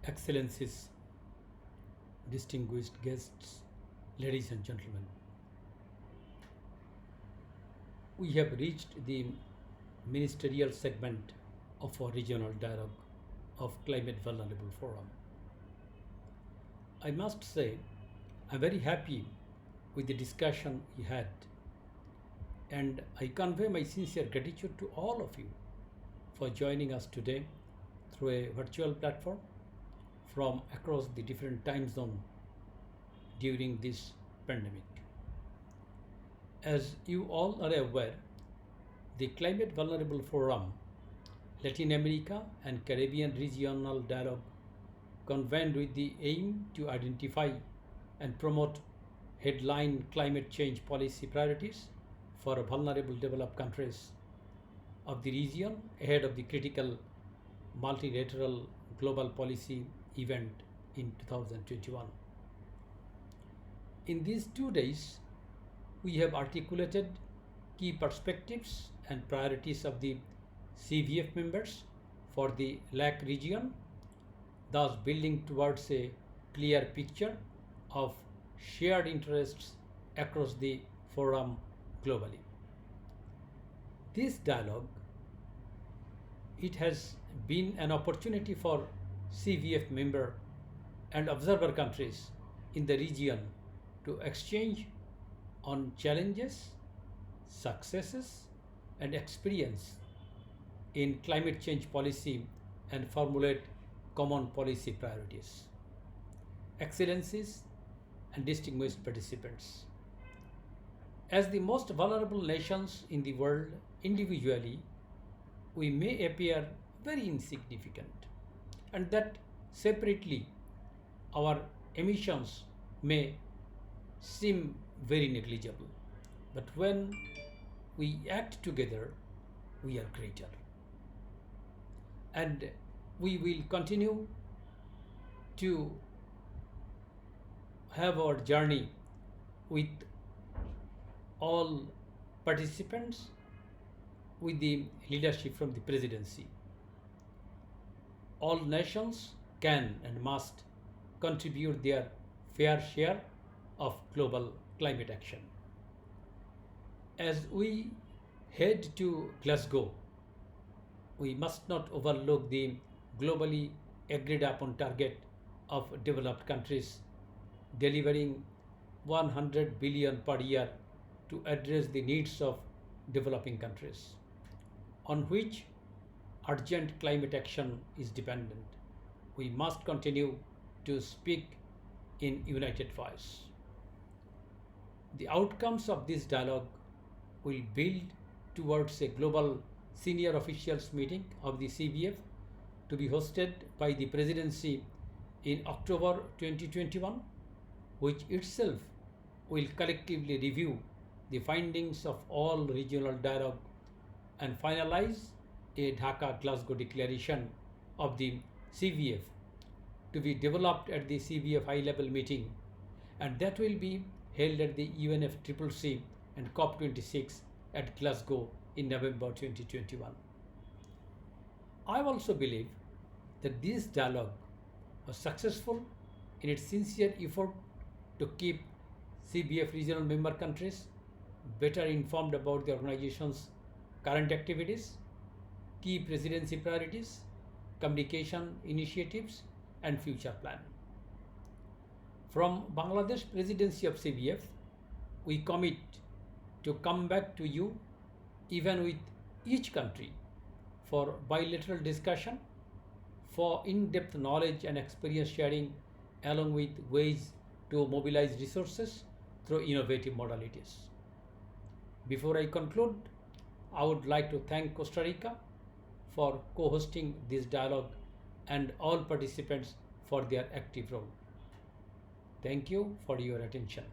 Excellencies, distinguished guests, ladies and gentlemen, we have reached the ministerial segment of our regional dialogue of Climate Vulnerable Forum. I must say, I'm very happy with the discussion we had, and I convey my sincere gratitude to all of you for joining us today through a virtual platform from across the different time zones during this pandemic. As you all are aware, the Climate Vulnerable Forum, Latin America and Caribbean Regional Dialogue convened with the aim to identify and promote headline climate change policy priorities for vulnerable developed countries of the region ahead of the critical multilateral global policy event in 2021. In these 2 days, we have articulated key perspectives and priorities of the CVF members for the LAC region, thus building towards a clear picture of shared interests across the forum globally. This dialogue, it has been an opportunity for CVF member and observer countries in the region to exchange on challenges, successes, and experience in climate change policy and formulate common policy priorities. Excellencies and distinguished participants, as the most vulnerable nations in the world individually, we may appear very insignificant, and that separately our emissions may seem very negligible. But when we act together, we are greater. And we will continue to have our journey with all participants with the leadership from the Presidency. All nations can and must contribute their fair share of global climate action. As we head to Glasgow, we must not overlook the globally agreed upon target of developed countries delivering 100 billion per year to address the needs of developing countries, on which urgent climate action is dependent. We must continue to speak in united voice. The outcomes of this dialogue will build towards a global senior officials meeting of the CVF to be hosted by the Presidency in October 2021, which itself will collectively review the findings of all regional dialogue and finalize a Dhaka-Glasgow declaration of the CVF to be developed at the CVF high-level meeting, and that will be held at the UNFCCC and COP26 at Glasgow in November 2021. I also believe that this dialogue was successful in its sincere effort to keep CVF regional member countries better informed about the organization's current activities, key presidency priorities, communication initiatives, and future plan. From Bangladesh Presidency of CVF, we commit to come back to you even with each country for bilateral discussion, for in-depth knowledge and experience sharing, along with ways to mobilize resources through innovative modalities. Before I conclude, I would like to thank Costa Rica for co-hosting this dialogue and all participants for their active role. Thank you for your attention.